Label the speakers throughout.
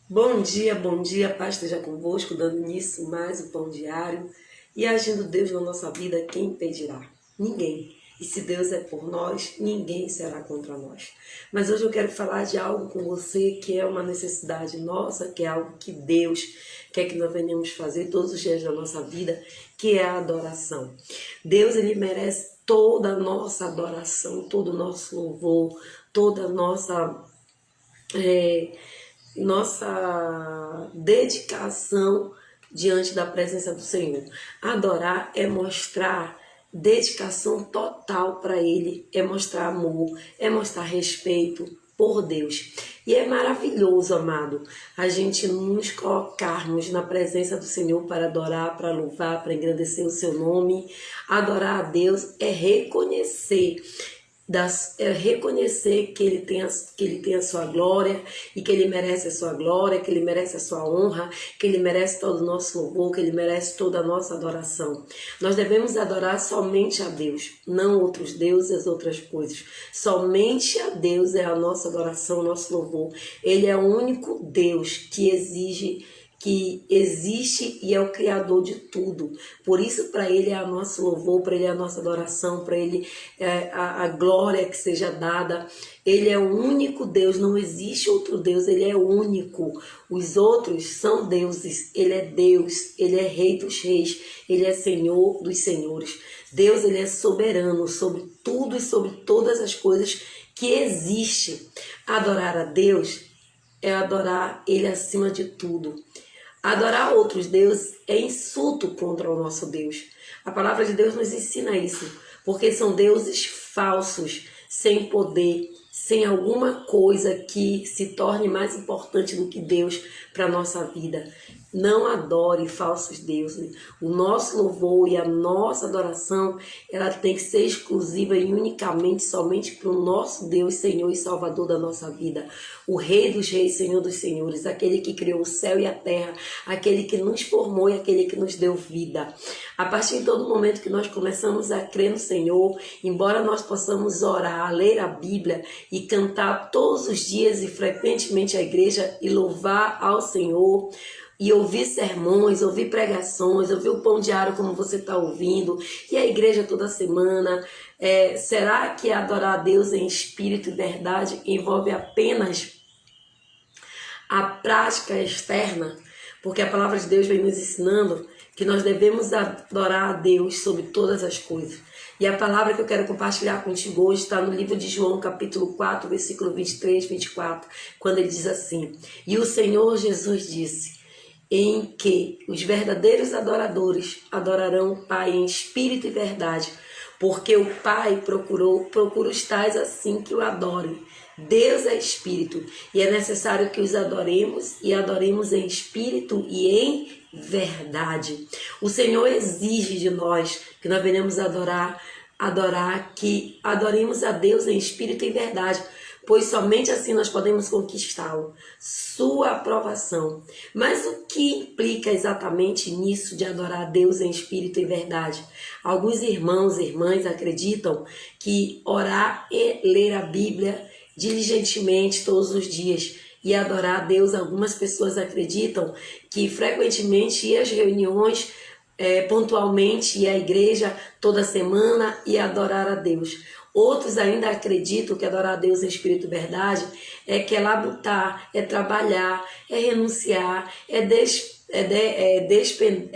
Speaker 1: Bom dia, paz esteja convosco, dando início mais o pão diário. E agindo Deus na nossa vida, quem impedirá? Ninguém. E se Deus é por nós, ninguém será contra nós. Mas hoje eu quero falar de algo com você que é uma necessidade nossa, que é algo que Deus quer que nós venhamos fazer todos os dias da nossa vida, que é a adoração. Deus, ele merece toda a nossa adoração, todo o nosso louvor, toda a nossa dedicação diante da presença do Senhor. Adorar é mostrar dedicação total para Ele, é mostrar amor, é mostrar respeito por Deus. E é maravilhoso, amado, a gente nos colocarmos na presença do Senhor para adorar, para louvar, para engrandecer o seu nome. Adorar a Deus é reconhecer que ele tem a sua glória e que ele merece a sua glória, que ele merece a sua honra, que ele merece todo o nosso louvor, que ele merece toda a nossa adoração. Nós devemos adorar somente a Deus, não outros deuses, outras coisas. Somente a Deus é a nossa adoração, o nosso louvor. Ele é o único Deus que existe e é o Criador de tudo. Por isso, para Ele é o nosso louvor, para Ele é a nossa adoração, para Ele é a glória que seja dada. Ele é o único Deus, não existe outro Deus, Ele é único. Os outros são deuses, Ele é Deus, Ele é Rei dos reis, Ele é Senhor dos senhores. Deus, Ele é soberano sobre tudo e sobre todas as coisas que existem. Adorar a Deus é adorar Ele acima de tudo. Adorar outros deuses é insulto contra o nosso Deus. A palavra de Deus nos ensina isso, porque são deuses falsos, sem poder, sem alguma coisa que se torne mais importante do que Deus para a nossa vida. Não adore falsos deuses. O nosso louvor e a nossa adoração, ela tem que ser exclusiva e unicamente somente para o nosso Deus, Senhor e Salvador da nossa vida. O Rei dos reis, Senhor dos senhores, aquele que criou o céu e a terra, aquele que nos formou e aquele que nos deu vida. A partir de todo momento que nós começamos a crer no Senhor, embora nós possamos orar, ler a Bíblia e cantar todos os dias e frequentemente à igreja e louvar ao Senhor, e ouvir sermões, ouvir pregações, ouvir o pão diário como você está ouvindo, e a igreja toda semana. Será que adorar a Deus em espírito e verdade envolve apenas a prática externa? Porque a palavra de Deus vem nos ensinando que nós devemos adorar a Deus sobre todas as coisas. E a palavra que eu quero compartilhar contigo hoje está no livro de João, capítulo 4, versículo 23, 24, quando ele diz assim: E o Senhor Jesus disse, em que os verdadeiros adoradores adorarão o Pai em espírito e verdade, porque o Pai procura os tais assim que o adorem. Deus é espírito e é necessário que os adoremos e adoremos em espírito e em verdade. O Senhor exige de nós que nós venhamos adorar, que adoremos a Deus em espírito e verdade, pois somente assim nós podemos conquistá-lo, sua aprovação. Mas o que implica exatamente nisso de adorar a Deus em espírito e verdade? Alguns irmãos e irmãs acreditam que orar e ler a Bíblia diligentemente todos os dias e adorar a Deus, algumas pessoas acreditam que frequentemente ir às reuniões pontualmente, ir à igreja toda semana e adorar a Deus. Outros ainda acreditam que adorar a Deus em espírito e verdade é labutar, é trabalhar, é renunciar,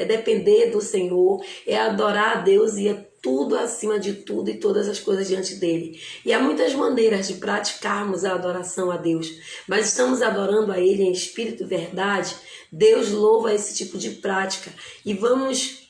Speaker 1: depender do Senhor, é adorar a Deus e é tudo acima de tudo e todas as coisas diante dele. E há muitas maneiras de praticarmos a adoração a Deus, mas estamos adorando a Ele em espírito e verdade. Deus louva esse tipo de prática e vamos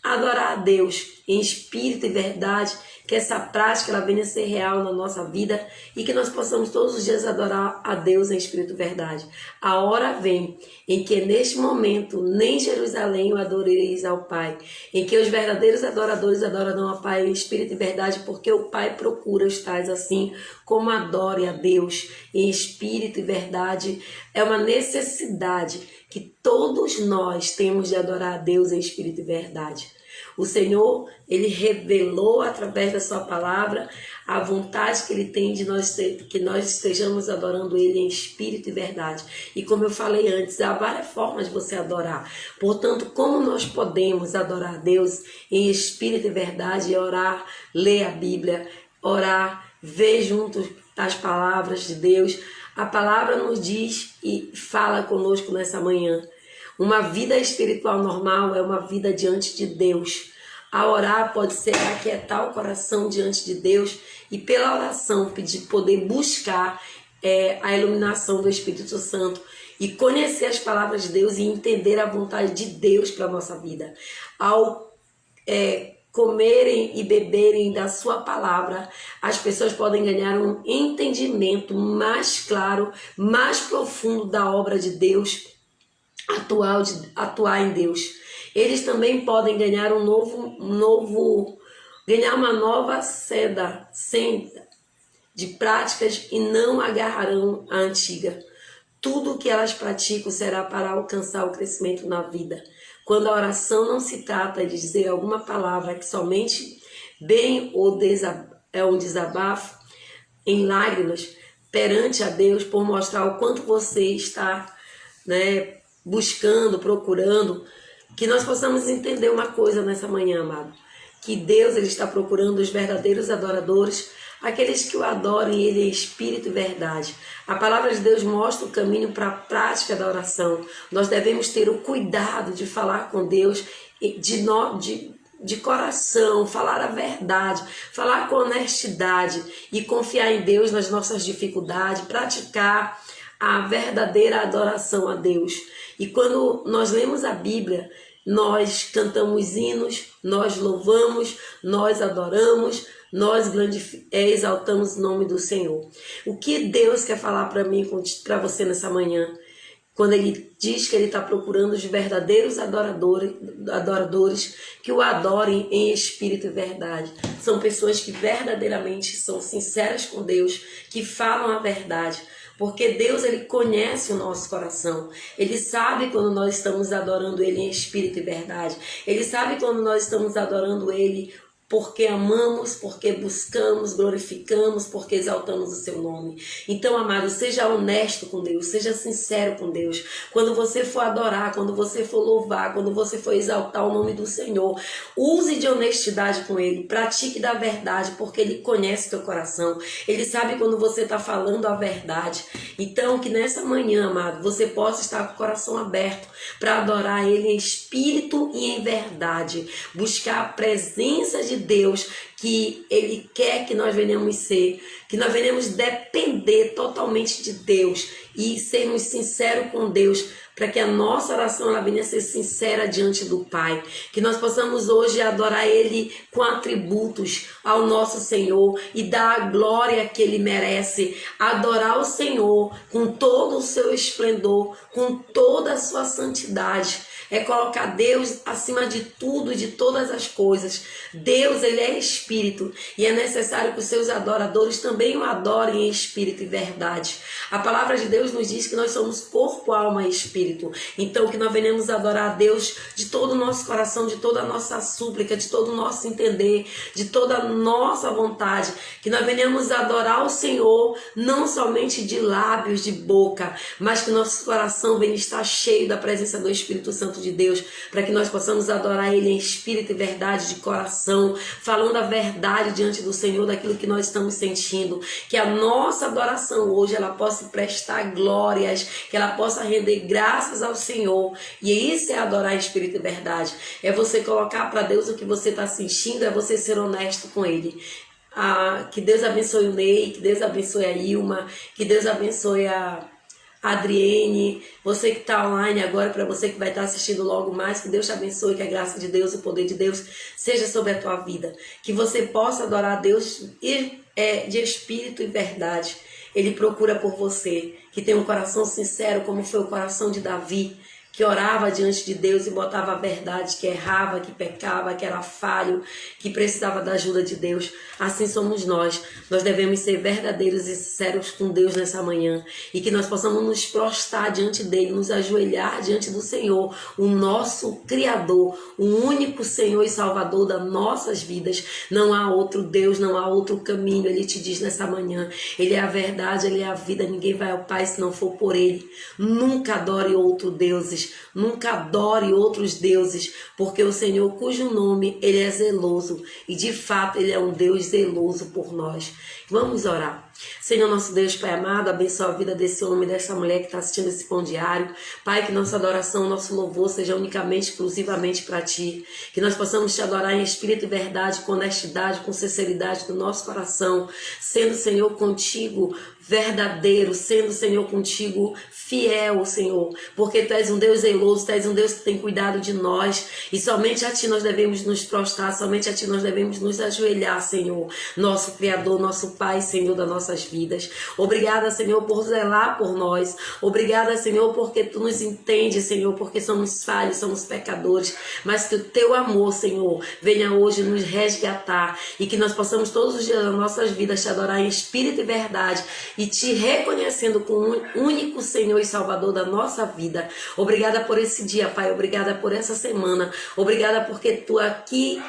Speaker 1: adorar a Deus em espírito e verdade, que essa prática ela venha a ser real na nossa vida e que nós possamos todos os dias adorar a Deus em espírito e verdade. A hora vem em que neste momento nem Jerusalém o adoreis ao Pai, em que os verdadeiros adoradores adorarão ao Pai em espírito e verdade, porque o Pai procura os tais assim como adore a Deus em espírito e verdade. É uma necessidade que todos nós temos de adorar a Deus em espírito e verdade. O Senhor, Ele revelou através da sua palavra a vontade que Ele tem de que nós estejamos adorando Ele em espírito e verdade. E como eu falei antes, há várias formas de você adorar. Portanto, como nós podemos adorar a Deus em espírito e verdade e orar, ler a Bíblia, orar, ver juntos as palavras de Deus. A palavra nos diz e fala conosco nessa manhã. Uma vida espiritual normal é uma vida diante de Deus. A orar pode ser aquietar o coração diante de Deus e pela oração poder buscar a iluminação do Espírito Santo e conhecer as palavras de Deus e entender a vontade de Deus para a nossa vida. Ao comerem e beberem da sua palavra, as pessoas podem ganhar um entendimento mais claro, mais profundo da obra de Deus, atuar em Deus. Eles também podem ganhar ganhar uma nova senda de práticas e não agarrarão a antiga. Tudo o que elas praticam será para alcançar o crescimento na vida. Quando a oração não se trata de dizer alguma palavra que somente bem ou é um desabafo em lágrimas perante a Deus por mostrar o quanto você está, buscando, procurando, que nós possamos entender uma coisa nessa manhã, amado. Que Deus ele está procurando os verdadeiros adoradores, aqueles que o adorem Ele em espírito e verdade. A palavra de Deus mostra o caminho para a prática da oração. Nós devemos ter o cuidado de falar com Deus de coração, falar a verdade, falar com honestidade e confiar em Deus nas nossas dificuldades, praticar a verdadeira adoração a Deus. E quando nós lemos a Bíblia, nós cantamos hinos, nós louvamos, nós adoramos, nós exaltamos o nome do Senhor. O que Deus quer falar para mim, para você nessa manhã? Quando Ele diz que Ele está procurando os verdadeiros adoradores que o adorem em espírito e verdade. São pessoas que verdadeiramente são sinceras com Deus, que falam a verdade. Porque Deus, Ele conhece o nosso coração. Ele sabe quando nós estamos adorando Ele em espírito e verdade. Ele sabe quando nós estamos adorando Ele porque amamos, porque buscamos, glorificamos, porque exaltamos o seu nome. Então, amado, seja honesto com Deus, seja sincero com Deus. Quando você for adorar, quando você for louvar, quando você for exaltar o nome do Senhor, use de honestidade com Ele, pratique da verdade, porque Ele conhece teu coração. Ele sabe quando você está falando a verdade. Então, que nessa manhã, amado, você possa estar com o coração aberto para adorar Ele em espírito e em verdade. Buscar a presença de Deus que Ele quer que nós venhamos ser, que nós venhamos depender totalmente de Deus e sermos sinceros com Deus, para que a nossa oração ela venha a ser sincera diante do Pai. Que nós possamos hoje adorar Ele com atributos ao nosso Senhor e dar a glória que Ele merece. Adorar o Senhor com todo o seu esplendor, com toda a sua santidade. É colocar Deus acima de tudo e de todas as coisas. Deus, Ele é espírito e é necessário que os seus adoradores também o adorem em espírito e verdade. A palavra de Deus nos diz que nós somos corpo, alma e espírito. Então que nós venhamos adorar a Deus de todo o nosso coração, de toda a nossa súplica, de todo o nosso entender, de toda a nossa vontade. Que nós venhamos adorar o Senhor não somente de lábios, de boca, mas que nosso coração venha estar cheio da presença do Espírito Santo de Deus, para que nós possamos adorar Ele em espírito e verdade, de coração, falando a verdade diante do Senhor, daquilo que nós estamos sentindo. Que a nossa adoração hoje ela possa prestar glórias, que ela possa render graças ao Senhor. E isso é adorar em espírito e verdade. É você colocar para Deus o que você está sentindo, é você ser honesto com Ele. Que Deus abençoe o Ney, que Deus abençoe a Ilma, que Deus abençoe a Adriene, você que está online agora, para você que vai estar assistindo logo mais, que Deus te abençoe, que a graça de Deus, o poder de Deus seja sobre a tua vida. Que você possa adorar a Deus de espírito e verdade. Ele procura por você, que tem um coração sincero, como foi o coração de Davi, que orava diante de Deus e botava a verdade, que errava, que pecava, que era falho, que precisava da ajuda de Deus. Assim somos nós. Nós devemos ser verdadeiros e sinceros com Deus nessa manhã e que nós possamos nos prostrar diante dele, nos ajoelhar diante do Senhor, o nosso Criador, o único Senhor e Salvador das nossas vidas. Não há outro Deus, não há outro caminho. Ele te diz nessa manhã, ele é a verdade, ele é a vida, ninguém vai ao Pai se não for por ele. Nunca adore outros deuses, nunca adore outros deuses, porque o Senhor, cujo nome ele é zeloso, e de fato ele é um Deus zeloso por nós. Vamos orar. Senhor, nosso Deus, Pai amado, abençoa a vida desse homem, dessa mulher que está assistindo esse pão diário. Pai, que nossa adoração, nosso louvor seja unicamente, exclusivamente para Ti. Que nós possamos Te adorar em espírito e verdade, com honestidade, com sinceridade do nosso coração, sendo, Senhor, contigo verdadeiro, sendo, Senhor, contigo fiel, Senhor, porque Tu és um Deus zeloso, Tu és um Deus que tem cuidado de nós, e somente a Ti nós devemos nos prostrar, somente a Ti nós devemos nos ajoelhar, Senhor, nosso Criador, nosso Pai, Senhor, das nossas vidas. Obrigada, Senhor, por zelar por nós. Obrigada, Senhor, porque Tu nos entende, Senhor, porque somos falhos, somos pecadores, mas que o Teu amor, Senhor, venha hoje nos resgatar e que nós possamos todos os dias das nossas vidas Te adorar em espírito e verdade e Te reconhecendo como o único Senhor e Salvador da nossa vida. Obrigada por esse dia, Pai. Obrigada por essa semana. Obrigada porque Tu aqui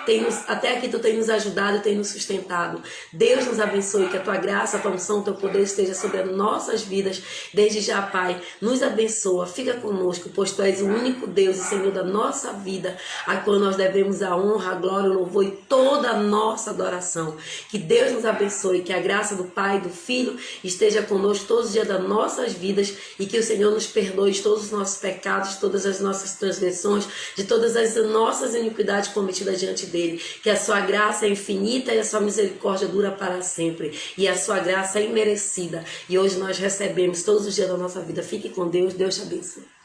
Speaker 1: até aqui Tu tem nos ajudado e tem nos sustentado. Deus nos abençoe, que a Tua graça, a Tua unção, o Teu poder esteja sobre as nossas vidas desde já, Pai. Nos abençoa, fica conosco, pois Tu és o único Deus e Senhor da nossa vida, a qual nós devemos a honra, a glória, o louvor e toda a nossa adoração. Que Deus nos abençoe, que a graça do Pai, do Filho esteja conosco todos os dias das nossas vidas e que o Senhor nos perdoe de todos os nossos pecados, de todas as nossas transgressões, de todas as nossas iniquidades cometidas diante dele. Que a Sua graça é infinita e a Sua misericórdia dura para sempre. E a Sua graça é imerecida. E hoje nós recebemos todos os dias da nossa vida. Fique com Deus. Deus te abençoe.